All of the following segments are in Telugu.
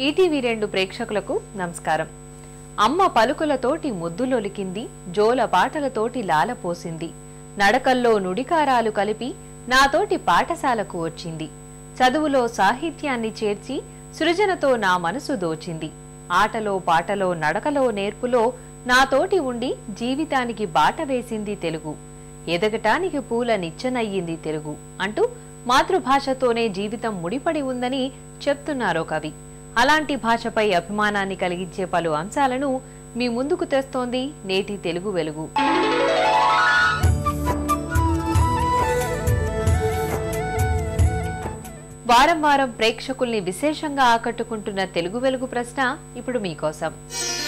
ఈటీవీ 2 ప్రేక్షకులకు నమస్కారం. అమ్మ పలుకులతోటి ముద్దులొలికింది, జోల పాటలతోటి లాలపోసింది, నడకల్లో నుడికారాలు కలిపి నాతోటి పాఠశాలకు వచ్చింది, చదువులో సాహిత్యాన్ని చేర్చి సృజనతో నా మనసు దోచింది, ఆటలో పాటలో నడకలో నేర్పులో నాతోటి ఉండి జీవితానికి బాట వేసింది తెలుగు, ఎదగటానికి పూల నిచ్చెనయ్యింది తెలుగు అంటూ మాతృభాషతోనే జీవితం ముడిపడి ఉందని చెప్తున్నారో కవి. అలాంటి భాషపై అభిమానాన్ని కలిగించే పలు అంశాలను మీ ముందుకు తెస్తోంది నేటి తెలుగు వెలుగు. వారం వారం ప్రేక్షకుల్ని విశేషంగా ఆకట్టుకుంటున్న తెలుగు వెలుగు ప్రశ్న ఇప్పుడు మీకోసం.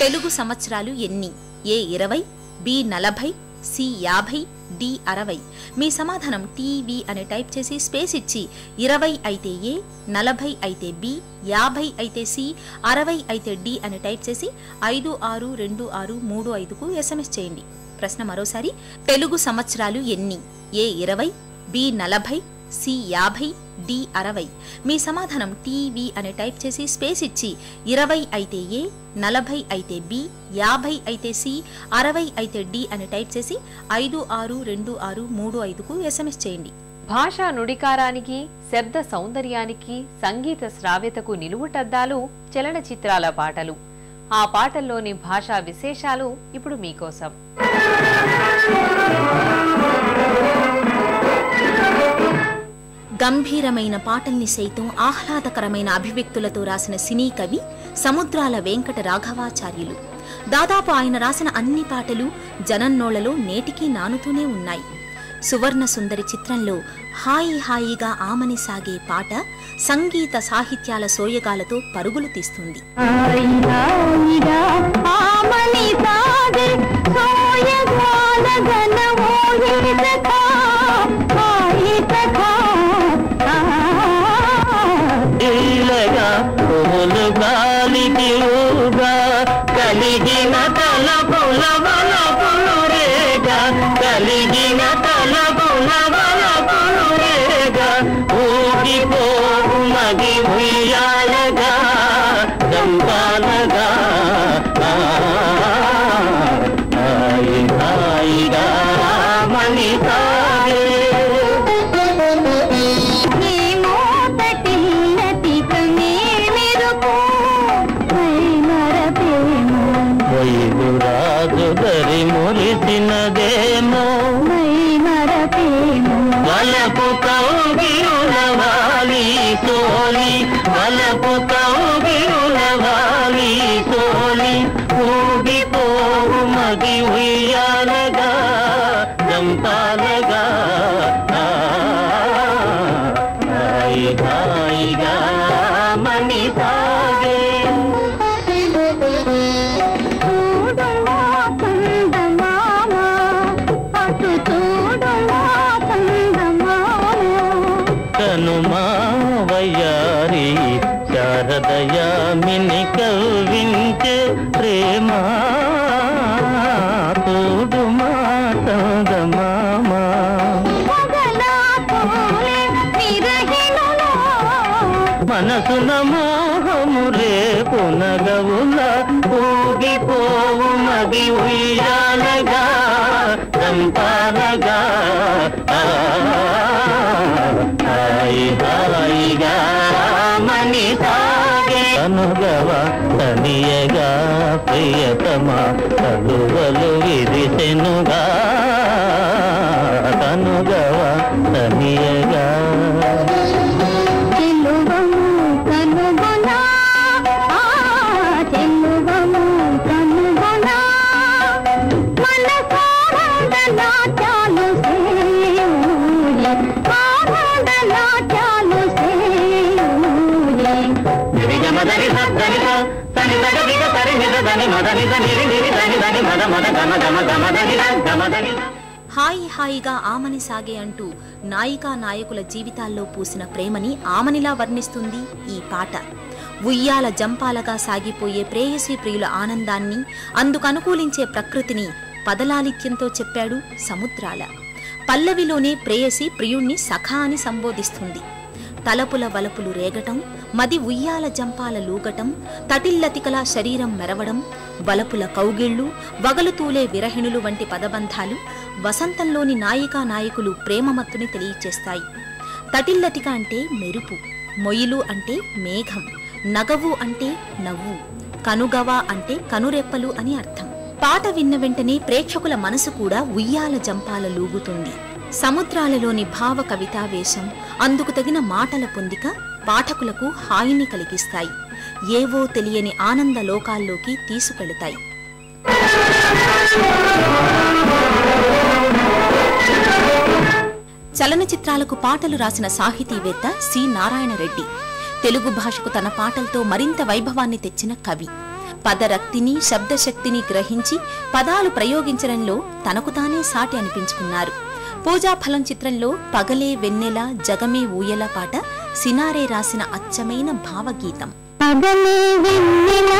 తెలుగు సంవత్సరాలు ఎన్ని? ఏ 20, బి 40, సి 50, డి 60. మీ సమాధానం టీవీ అని టైప్ చేసి స్పేస్ ఇచ్చి 20 అయితే ఏ, 40 అయితే బి, 50 అయితే సి, 60 అయితే డి అని టైప్ చేసి 562635కు SMS చేయండి. ప్రశ్న మరోసారి, తెలుగు సంవత్సరాలు ఎన్ని? ఏ 20, బి 40, సి 50, డి 60. మీ సమాధానం టీవీ అని టైప్ చేసి స్పేస్ ఇచ్చి 20 అయితే ఏ, 40 అయితే బి, 50 అయితే సి, 60 అయితే డి అని టైప్ చేసి 562635కు SMS చేయండి. భాషా నుడికారానికి, శబ్ద సౌందర్యానికి, సంగీత శ్రావ్యతకు నిలువుటద్దాలు చలనచిత్రాల పాటలు. ఆ పాటల్లోని భాషా విశేషాలు ఇప్పుడు మీకోసం. గంభీరమైన పాటల్ని సైతం ఆహ్లాదకరమైన అభివ్యక్తులతో రాసిన సినీ కవి సముద్రాల వెంకట రాఘవాచార్యులు. దాదాపు ఆయన రాసిన అన్ని పాటలు జనన్నోళ్లలో నేటికీ నానుతూనే ఉన్నాయి. సువర్ణ సుందరి చిత్రంలో హాయి హాయిగా ఆమని సాగే పాట సంగీత సాహిత్యాల సోయగాలతో పరుగులు తీస్తుంది. కలిగిన తలపుల బలపులు రేగా, కలిగిన తలపుల బలపులు రేగా, ఊగిపోవు మది ఉయ్యాలగా దంపాలగా హాయి హాయిగా మని సాగే. రాజుదరి మురిసినదేమో వలపు కౌగిరులవాలి సోలి, వలపు కౌగిరులవాలి సోలి, ఊగిపోవు మగి ఉయ్యాలగా దంపాలగా హాయి హాయిగా మని సాగే. వయ్యారి శారదయామిని కవ్వించే ప్రేమ తోడు మాటదమామా మనసున మోహము రేపు నగవుల ఊగిపోవు మగి ఉయ్యాలగా దంపాలగా హాయి హాయిగా మని సాగే. అనుగవ తనియగా ప్రియతమా కలువలు విరిసెనుగా, అనుగవ తనియగా హాయి హాయిగా ఆమని సాగే అంటూ నాయికా నాయకుల జీవితాల్లో పూసిన ప్రేమని ఆమనిలా వర్ణిస్తుంది ఈ పాట. ఉయ్యాల జంపాలగా సాగిపోయే ప్రేయసీ ప్రియుల ఆనందాన్ని, అందుకనుకూలించే ప్రకృతిని పదలాలిత్యంతో చెప్పాడు సముద్రాల. పల్లవిలోనే ప్రేయసి ప్రియుణ్ణి సఖా అని సంబోధిస్తుంది. తలపుల వలపులు రేగటం, మది ఉయ్యాల జంపాల లూగటం, తటిల్లతికలా శరీరం మెరవడం, వలపుల కౌగిళ్లు, వగలుతూలే విరహిణులు వంటి పదబంధాలు వసంతంలోని నాయికా నాయకులు ప్రేమమత్తుని తెలియచేస్తాయి. తటిల్లతిక అంటే మెరుపు, మొయిలు అంటే మేఘం, నగవు అంటే నవ్వు, కనుగవ అంటే కనురెప్పలు అని అర్థం. పాట విన్న వెంటనే ప్రేక్షకుల మనసు కూడా ఉయ్యాల జంపాల లూగుతుంది. సముద్రాలలోని భావ కవితావేశం, అందుకు తగిన మాటల పొందిక పాఠకులకు హాయిని కలిగిస్తాయి, ఏవో తెలియని ఆనంద లోకాల్లోకి తీసుకెళతాయి. చలనచిత్రాలకు పాటలు రాసిన సాహితీవేత్త సి. నారాయణ రెడ్డి. తెలుగు భాషకు తన పాటలతో మరింత వైభవాన్ని తెచ్చిన కవి. పదరక్తిని, శబ్దశక్తిని గ్రహించి పదాలు ప్రయోగించడంలో తనకు తానే సాటి అనిపించుకున్నారు. పూజాఫలం చిత్రంలో పగలే వెన్నెల జగమే ఊయల పాట సినారే రాసిన అచ్చమైన భావగీతం. పగలే వెన్నెల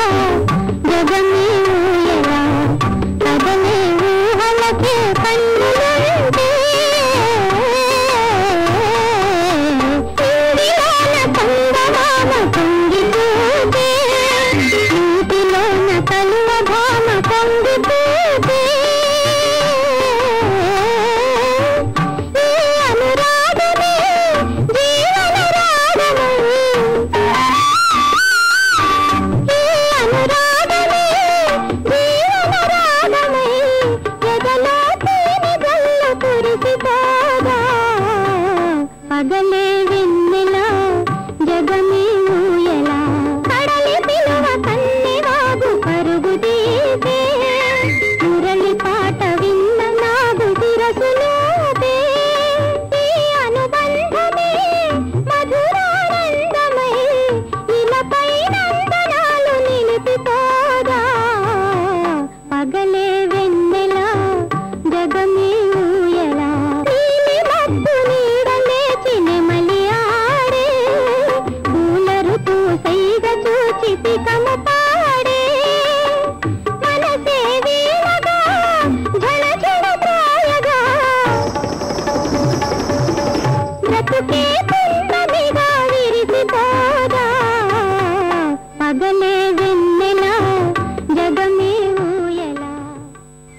జగమే ఊయల పగలే ఊహలకే కన్నులుంటే ఇందిలోన కందమామ పొంగిపోతే ఇంటిలోన కలువ భామ పొంగిపోతే ఈ అనురాగమే జీవన రాగమే పగలే వెన్నెల జగమే ఊయల కడలి పిలువ కన్నెవాగు పరుగు తీసే మురళి పాట విన్న నాగు శిరసులోపే ఈ అనుబంధమే మధురానందమై ఇలపై నందనాలు నిలిపిపోగా పగలే వెన్నెల జగమే ఊయల నీలి మబ్బు నీడలేచి నెమలి ఆడే పూల ఋతువు సైగ చూచి పికము పాడే మనసే వీణగా ఝణ ఝణ ప్రాయగా బ్రతుకే పున్నమిగా విరిసిపోగా పగలే వెన్నెల జగమే ఊయల.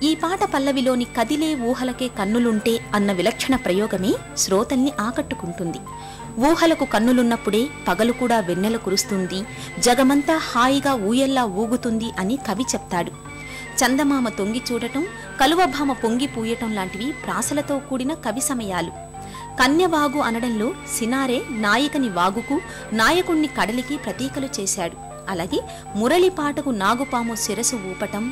ఈ పాట పల్లవిలోని కదిలే ఊహలకే కన్నులుంటే అన్న విలక్షణ ప్రయోగమే శ్రోతల్ని ఆకట్టుకుంటుంది. ఊహలకు కన్నులున్నప్పుడే పగలు కూడా వెన్నెల కురుస్తుంది, జగమంతా హాయిగా ఊయల్లా ఊగుతుంది అని కవి చెప్తాడు. చందమామ తొంగి చూడటం, కలువభామ పొంగి పూయటం లాంటివి ప్రాసలతో కూడిన కవి సమయాలు. కన్యవాగు అనడంలో సినారే నాయికని వాగుకు, నాయకుణ్ణి కడలికి ప్రతీకలు చేశాడు. అలాగే మురళి పాటకు నాగుపాము శిరసు ఊపటం,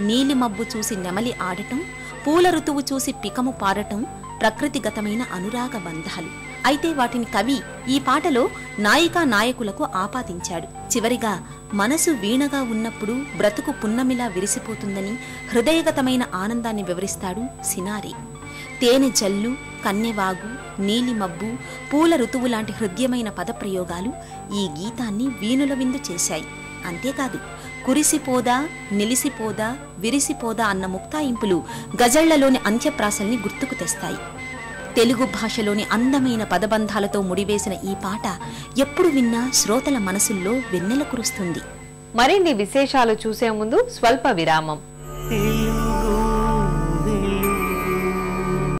నీలిమబ్బు చూసి నెమలి ఆడటం, పూల ఋతువు చూసి పికము పారటం ప్రకృతిగతమైన అనురాగ బంధాలు. అయితే వాటిని కవి ఈ పాటలో నాయికా నాయకులకు ఆపాదించాడు. చివరిగా మనసు వీణగా ఉన్నప్పుడు బ్రతుకు పున్నమిలా విరిసిపోతుందని హృదయగతమైన ఆనందాన్ని వివరిస్తాడు సినారే. తేనె జల్లు, కన్నెవాగు, నీలిమబ్బు, పూల ఋతువు లాంటి హృద్యమైన పదప్రయోగాలు ఈ గీతాన్ని వీణుల విందు చేశాయి. అంతేకాదు, కురిసిపోదా, నిలిసిపోదా, విరిసిపోదా అన్న ముక్తాయింపులు గజళ్లలోని అంత్యప్రాసల్ని గుర్తుకు తెస్తాయి. తెలుగు భాషలోని అందమైన పదబంధాలతో ముడివేసిన ఈ పాట ఎప్పుడు విన్నా శ్రోతల మనసుల్లో వెన్నెల కురుస్తుంది. మరిన్ని విశేషాలు చూసే ముందు స్వల్ప విరామం.